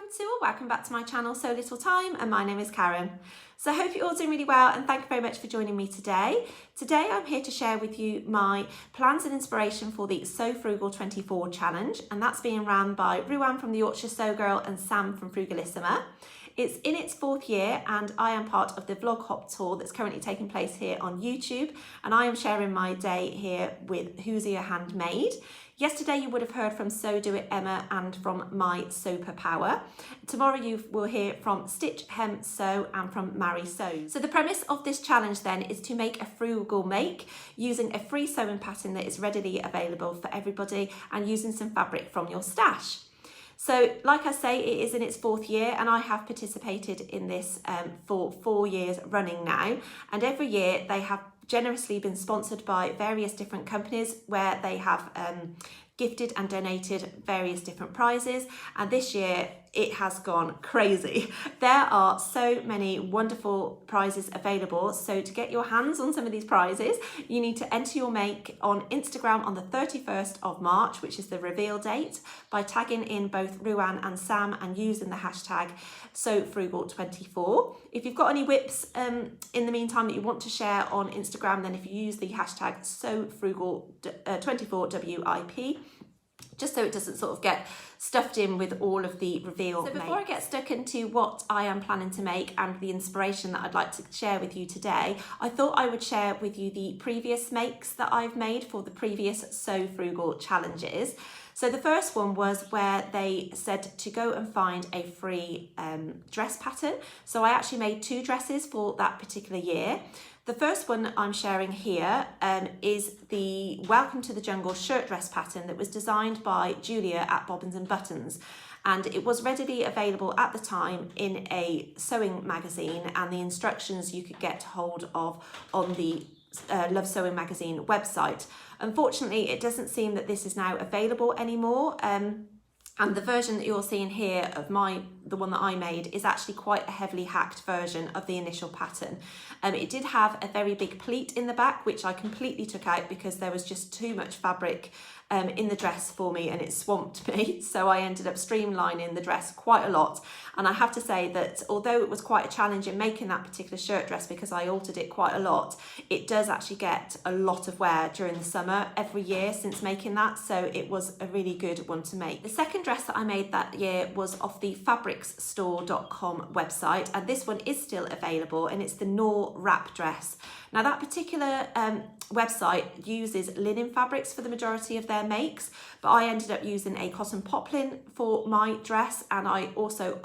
or welcome back to my channel So Little Time, and my name is Karen. So I hope you're all doing really well, and thank you very much for joining me today. Today I'm here to share with you my plans and inspiration for the SewFrugal24 challenge, and that's being run by Ruan from the Yorkshire Sew Girl and Sam from Frugalissima. It's in its 4th year, and I am part of the vlog hop tour that's currently taking place here on YouTube, and I am sharing my day here with Hoodie Handmade. Yesterday you would have heard from Sew Do It Emma and from my Superpower. Tomorrow you will hear from Stitch, Hem, Sew and from Mary Sews. So the premise of this challenge then is to make a frugal make using a free sewing pattern that is readily available for everybody and using some fabric from your stash. So like I say, it is in its 4th year, and I have participated in this for 4 years running now, and every year they have generously been sponsored by various different companies where they have gifted and donated various different prizes, and this year it has gone crazy. There are so many wonderful prizes available, so to get your hands on some of these prizes you need to enter your make on Instagram on the 31st of March, which is the reveal date, by tagging in both Ruan and Sam and using the hashtag SewFrugal24. If you've got any whips in the meantime that you want to share on Instagram, then if you use the hashtag SewFrugal24 WIP, just so it doesn't sort of get stuffed in with all of the reveal. So before I get stuck into what I am planning to make and the inspiration that I'd like to share with you today, I thought I would share with you the previous makes that I've made for the previous Sew Frugal challenges. So the first one was where they said to go and find a free dress pattern. So I actually made 2 dresses for that particular year. The first one I'm sharing here is the Welcome to the Jungle shirt dress pattern that was designed by Julia at Bobbins and Buttons. And it was readily available at the time in a sewing magazine, and the instructions you could get hold of on the Love Sewing magazine website. Unfortunately, it doesn't seem that this is now available anymore. And the version that you're seeing here of the one that I made is actually quite a heavily hacked version of the initial pattern. It did have a very big pleat in the back, which I completely took out because there was just too much fabric in the dress for me and it swamped me. So I ended up streamlining the dress quite a lot. And I have to say that although it was quite a challenge in making that particular shirt dress because I altered it quite a lot, it does actually get a lot of wear during the summer every year since making that. So it was a really good one to make. The second dress that I made that year was off the fabricsstore.com website, and this one is still available, and it's the Noor wrap dress. Now that particular website uses linen fabrics for the majority of their makes, but I ended up using a cotton poplin for my dress, and I also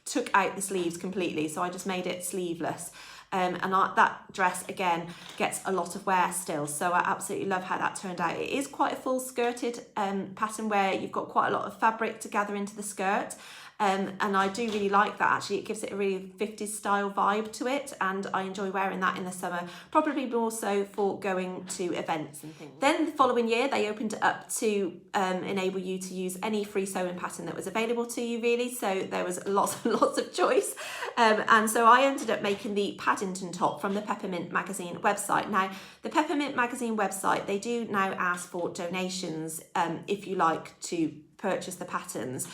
took out the sleeves completely, so I just made it sleeveless. That dress again gets a lot of wear still, so I absolutely love how that turned out. It is quite a full skirted pattern where you've got quite a lot of fabric to gather into the skirt. And I do really like that actually. It gives it a really 50s style vibe to it, and I enjoy wearing that in the summer, probably more so for going to events and things. Then the following year they opened it up to enable you to use any free sewing pattern that was available to you really, so there was lots and lots of choice. And so I ended up making the Paddington top from the Peppermint magazine website. Now the Peppermint magazine website, they do now ask for donations if you like to purchase the patterns.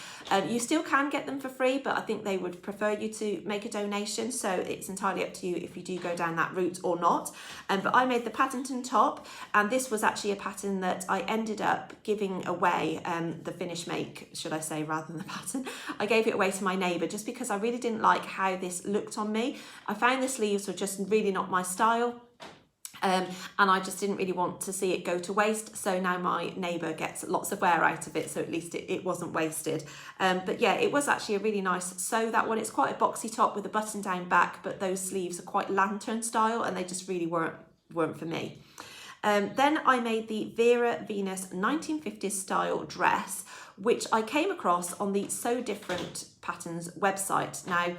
You still can get them for free, but I think they would prefer you to make a donation, so it's entirely up to you if you do go down that route or not. But I made the Paddington top, and this was actually a pattern that I ended up giving away, the finished make should I say, rather than the pattern. I gave it away to my neighbour just because I really didn't like how this looked on me. I found the sleeves were just really not my style. And I just didn't really want to see it go to waste, so now my neighbour gets lots of wear out of it, so at least it wasn't wasted. But yeah, it was actually a really nice sew, that one. It's quite a boxy top with a button down back, but those sleeves are quite lantern style and they just really weren't for me. Then I made the Vera Venus 1950s style dress, which I came across on the Sew Different Patterns website. Now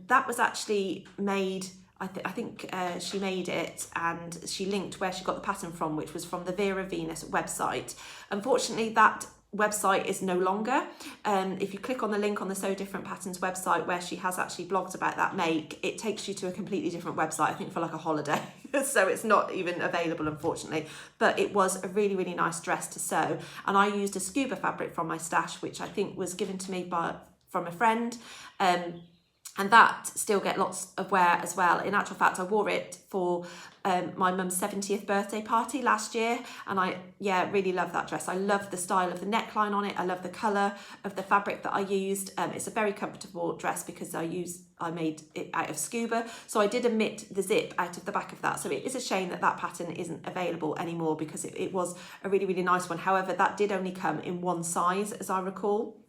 that was actually made, I think she made it and she linked where she got the pattern from, which was from the Vera Venus website. Unfortunately, that website is no longer. If you click on the link on the Sew Different Patterns website where she has actually blogged about that make, it takes you to a completely different website, I think for like a holiday. So it's not even available, unfortunately. But it was a really, really nice dress to sew. And I used a scuba fabric from my stash, which I think was given to me from a friend. And that still get lots of wear as well. In actual fact, I wore it for my mum's 70th birthday party last year. And I, really love that dress. I love the style of the neckline on it. I love the colour of the fabric that I used. It's a very comfortable dress because I made it out of scuba. So I did omit the zip out of the back of that. So it is a shame that that pattern isn't available anymore because it was a really, really nice one. However, that did only come in one size, as I recall.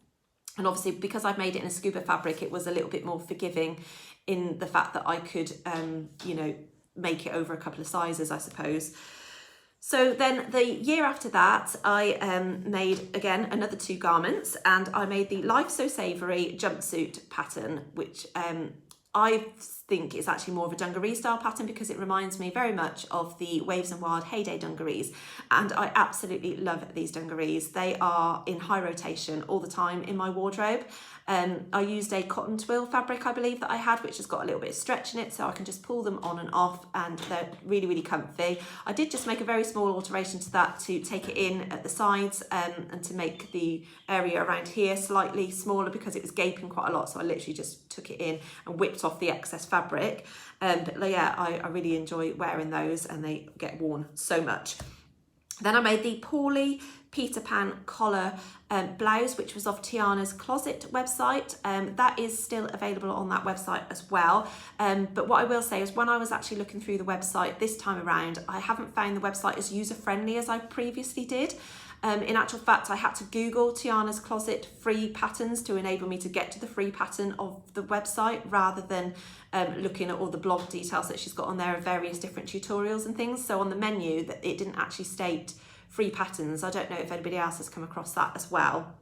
And obviously, because I've made it in a scuba fabric, it was a little bit more forgiving in the fact that I could, make it over a couple of sizes, I suppose. So then the year after that, I made, again, another 2 garments, and I made the Life Sew Savory jumpsuit pattern, which I think is actually more of a dungaree style pattern because it reminds me very much of the Waves and Wild Heyday dungarees, and I absolutely love these dungarees. They are in high rotation all the time in my wardrobe. I used a cotton twill fabric, I believe, that I had, which has got a little bit of stretch in it, so I can just pull them on and off, and they're really, really comfy. I did just make a very small alteration to that to take it in at the sides and to make the area around here slightly smaller because it was gaping quite a lot, so I literally just took it in and whipped off the excess fabric. But yeah, I really enjoy wearing those, and they get worn so much. Then I made the Paulie Peter Pan collar blouse, which was off Tiana's Closet website. That is still available on that website as well. But what I will say is when I was actually looking through the website this time around, I haven't found the website as user-friendly as I previously did. In actual fact, I had to Google Tiana's Closet free patterns to enable me to get to the free pattern of the website rather than looking at all the blog details that she's got on there of various different tutorials and things. So on the menu, that it didn't actually state free patterns. I don't know if anybody else has come across that as well.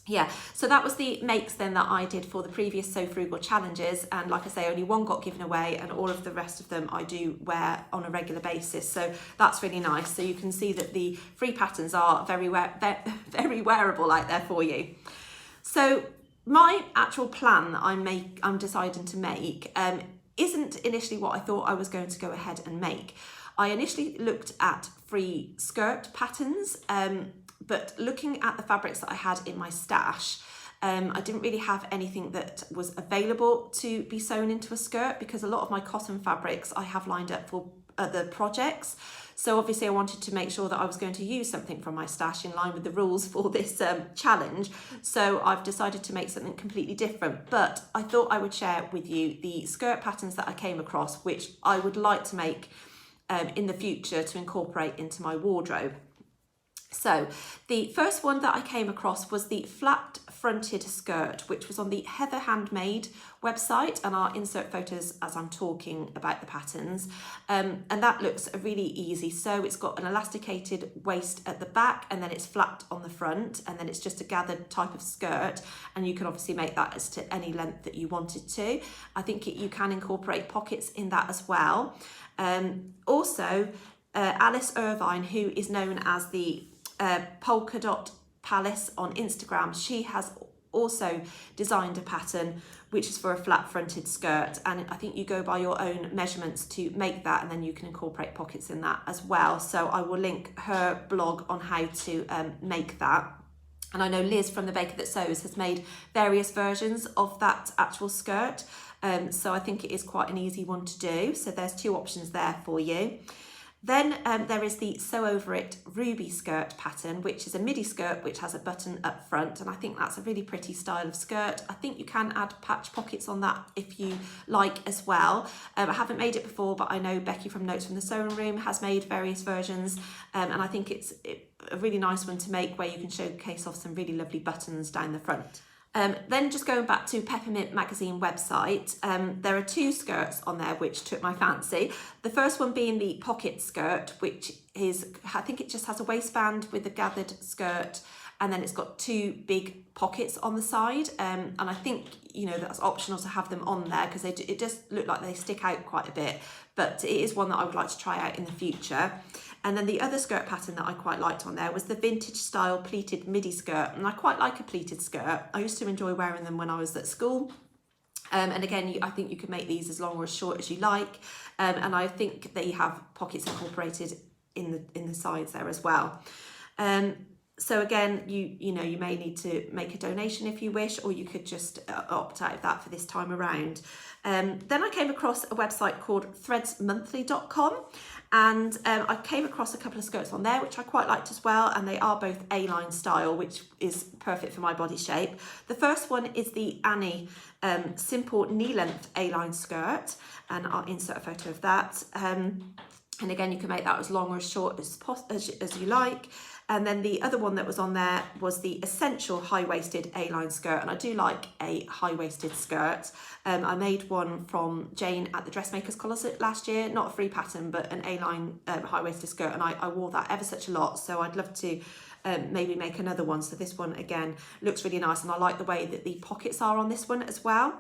Yeah, so that was the makes then that I did for the previous Sew Frugal challenges, and like I say, only one got given away, and all of the rest of them I do wear on a regular basis, so that's really nice. So you can see that the free patterns are very wearable out there for you. So my actual plan that I'm deciding to make isn't initially what I thought I was going to go ahead and make. I initially looked at free skirt patterns, but looking at the fabrics that I had in my stash, I didn't really have anything that was available to be sewn into a skirt because a lot of my cotton fabrics I have lined up for other projects. So obviously I wanted to make sure that I was going to use something from my stash in line with the rules for this challenge. So I've decided to make something completely different, but I thought I would share with you the skirt patterns that I came across, which I would like to make in the future to incorporate into my wardrobe. So the first one that I came across was the flat fronted skirt, which was on the Heather Handmade website, and I'll insert photos as I'm talking about the patterns. And that looks really easy. So it's got an elasticated waist at the back, and then it's flat on the front, and then it's just a gathered type of skirt, and you can obviously make that as to any length that you wanted to. I think you can incorporate pockets in that as well. Also, Alice Irvine, who is known as the Polka Dot Palace on Instagram, she has also designed a pattern which is for a flat fronted skirt, and I think you go by your own measurements to make that, and then you can incorporate pockets in that as well. So I will link her blog on how to make that. And I know Liz from The Baker That Sews has made various versions of that actual skirt, so I think it is quite an easy one to do. So there's 2 options there for you. Then there is the Sew Over It Ruby skirt pattern, which is a midi skirt which has a button up front, and I think that's a really pretty style of skirt. I think you can add patch pockets on that if you like as well. I haven't made it before, but I know Becky from Notes from the Sewing Room has made various versions, and I think it's a really nice one to make where you can showcase off some really lovely buttons down the front. Then just going back to Peppermint magazine website, there are 2 skirts on there which took my fancy. The first one being the pocket skirt, which is, I think it just has a waistband with a gathered skirt, and then it's got 2 big pockets on the side. And I think, you know, that's optional to have them on there because it just look like they stick out quite a bit, but it is one that I would like to try out in the future. And then the other skirt pattern that I quite liked on there was the vintage style pleated midi skirt. And I quite like a pleated skirt. I used to enjoy wearing them when I was at school. And again, I think you can make these as long or as short as you like. And I think they have pockets incorporated in the sides there as well. So again, you may need to make a donation if you wish, or you could just opt out of that for this time around. Then I came across a website called threadsmonthly.com, and I came across a couple of skirts on there which I quite liked as well, and they are both A-line style, which is perfect for my body shape. The first one is the Annie simple knee-length A-line skirt, and I'll insert a photo of that. And again, you can make that as long or as short as you like. And then the other one that was on there was the essential high-waisted A-line skirt, and I do like a high-waisted skirt. I made one from Jane at the Dressmakers closet last year, not a free pattern, but an A-line high-waisted skirt, and I wore that ever such a lot, so I'd love to maybe make another one. So this one, again, looks really nice, and I like the way that the pockets are on this one as well.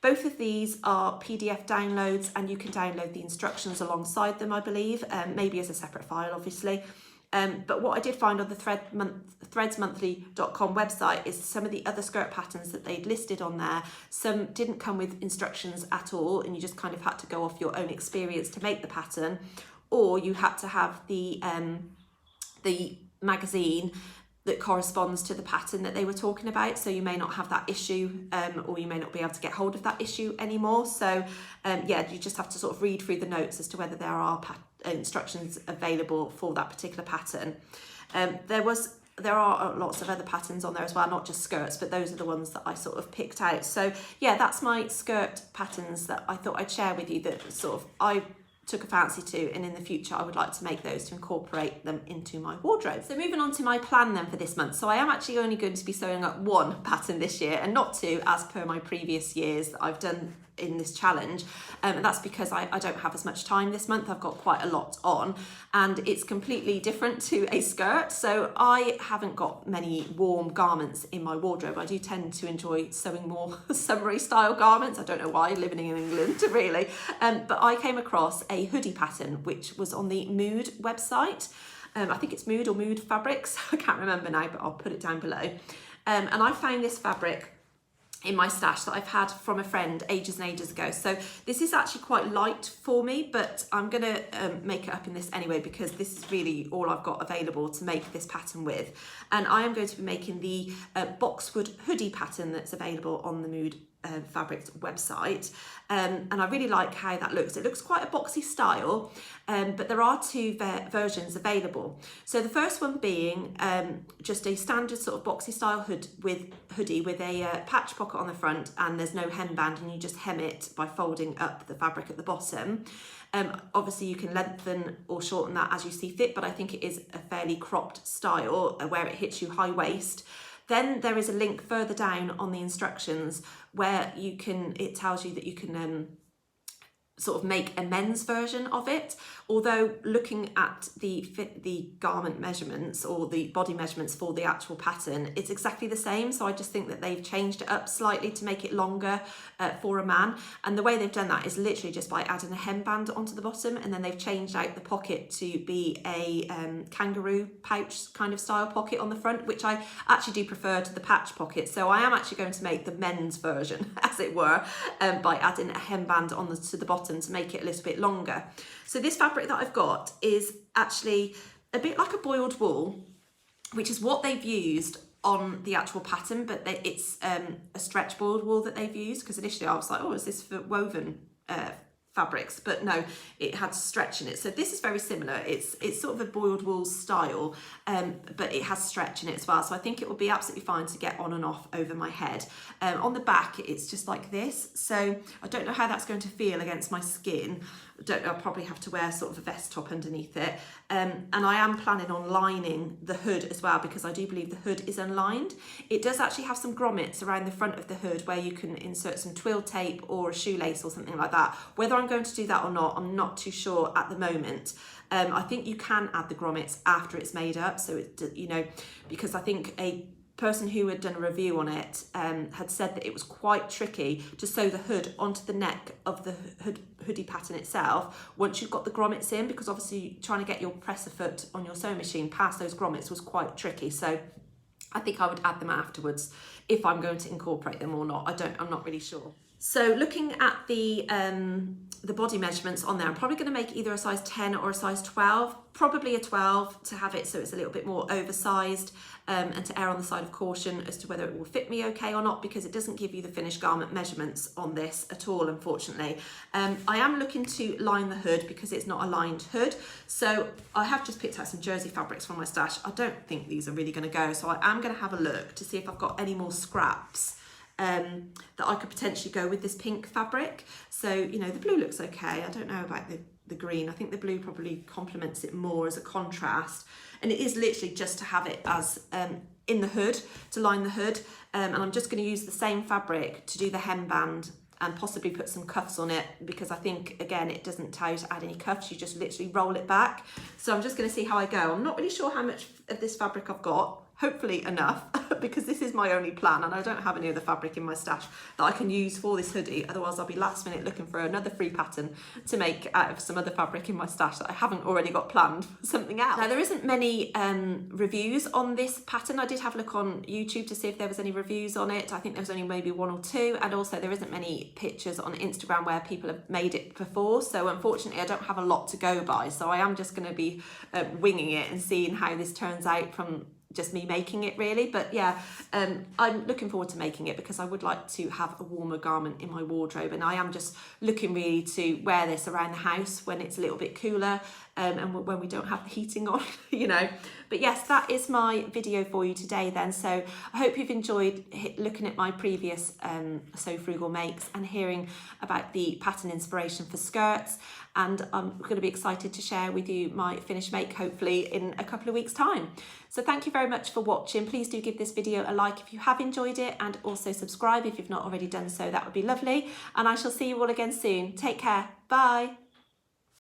Both of these are PDF downloads, and you can download the instructions alongside them, I believe, maybe as a separate file, obviously. But what I did find on the threadsmonthly.com website is some of the other skirt patterns that they'd listed on there. Some didn't come with instructions at all, and you just kind of had to go off your own experience to make the pattern, or you had to have the magazine that corresponds to the pattern that they were talking about. So you may not have that issue, or you may not be able to get hold of that issue anymore. So yeah, you just have to sort of read through the notes as to whether there are instructions available for that particular pattern. There are lots of other patterns on there as well, not just skirts, but those are the ones that I sort of picked out. So yeah, that's my skirt patterns that I thought I'd share with you, that sort of I took a fancy to, and in the future I would like to make those to incorporate them into my wardrobe. So moving on to my plan then for this month. So I am actually only going to be sewing up one pattern this year, and not two as per my previous years that I've done in this challenge, and that's because I don't have as much time this month. I've got quite a lot on, and it's completely different to a skirt. So I haven't got many warm garments in my wardrobe. I do tend to enjoy sewing more summery style garments. I don't know why, living in England really, but I came across a hoodie pattern which was on the Mood website. I think it's Mood or Mood Fabrics, I can't remember now, but I'll put it down below. And I found this fabric in my stash that I've had from a friend ages and ages ago. So this is actually quite light for me, but I'm gonna make it up in this anyway, because this is really all I've got available to make this pattern with. And I am going to be making the Boxwood hoodie pattern that's available on the Mood Fabrics website, and I really like how that looks. It looks quite a boxy style, but there are two versions available. So the first one being just a standard sort of boxy style hoodie with a patch pocket on the front, and there's no hemband, and you just hem it by folding up the fabric at the bottom. Obviously you can lengthen or shorten that as you see fit, but I think it is a fairly cropped style where it hits you high waist. Then there is a link further down on the instructions where it tells you that you can sort of make a men's version of it, although looking at the garment measurements or the body measurements for the actual pattern, it's exactly the same. So I just think that they've changed it up slightly to make it longer for a man, and the way they've done that is literally just by adding a hemband onto the bottom, and then they've changed out the pocket to be a kangaroo pouch kind of style pocket on the front, which I actually do prefer to the patch pocket. So I am actually going to make the men's version, as it were, by adding a hemband to the bottom to make it a little bit longer. So this fabric that I've got is actually a bit like a boiled wool, which is what they've used on the actual pattern, but it's a stretch boiled wool that they've used, because initially I was like, oh, is this for woven fabrics? But no, it had stretch in it. So this is very similar. It's sort of a boiled wool style, but it has stretch in it as well. So I think it will be absolutely fine to get on and off over my head. On the back, it's just like this. So I don't know how that's going to feel against my skin. I'll probably have to wear sort of a vest top underneath it. And I am planning on lining the hood as well, because I do believe the hood is unlined. It does actually have some grommets around the front of the hood where you can insert some twill tape or a shoelace or something like that. Whether I'm going to do that or not, I'm not too sure at the moment. I think you can add the grommets after it's made up. So, because I think a person who had done a review on it had said that it was quite tricky to sew the hood onto the neck of the hoodie pattern itself once you've got the grommets in, because obviously trying to get your presser foot on your sewing machine past those grommets was quite tricky. So I think I would add them afterwards if I'm going to incorporate them or not. I'm not really sure. So looking at the body measurements on there, I'm probably going to make either a size 10 or a size 12, probably a 12 to have it so it's a little bit more oversized, and to err on the side of caution as to whether it will fit me okay or not, because it doesn't give you the finished garment measurements on this at all, unfortunately. I am looking to line the hood because it's not a lined hood. So I have just picked out some jersey fabrics from my stash. I don't think these are really going to go, so I am going to have a look to see if I've got any more scraps that I could potentially go with this pink fabric. So, you know, the blue looks okay. I don't know about the green. I think the blue probably complements it more as a contrast. And it is literally just to have it as in the hood, to line the hood. And I'm just going to use the same fabric to do the hemband and possibly put some cuffs on it, because I think, again, it doesn't tell you to add any cuffs. You just literally roll it back. So I'm just going to see how I go. I'm not really sure how much of this fabric I've got. Hopefully enough, because this is my only plan and I don't have any other fabric in my stash that I can use for this hoodie. Otherwise I'll be last minute looking for another free pattern to make out of some other fabric in my stash that I haven't already got planned for something else. Now, there isn't many reviews on this pattern. I did have a look on YouTube to see if there was any reviews on it. I think there was only maybe 1 or 2, and also there isn't many pictures on Instagram where people have made it before. So unfortunately I don't have a lot to go by. So I am just going to be winging it and seeing how this turns out from just me making it, really. But yeah, I'm looking forward to making it because I would like to have a warmer garment in my wardrobe, and I am just looking really to wear this around the house when it's a little bit cooler, and when we don't have the heating on, you know. But yes, that is my video for you today then. So I hope you've enjoyed looking at my previous Sew Frugal makes and hearing about the pattern inspiration for skirts. And I'm going to be excited to share with you my finished make, hopefully in a couple of weeks' time. So thank you very much for watching. Please do give this video a like if you have enjoyed it, and also subscribe if you've not already done so. That would be lovely. And I shall see you all again soon. Take care. Bye.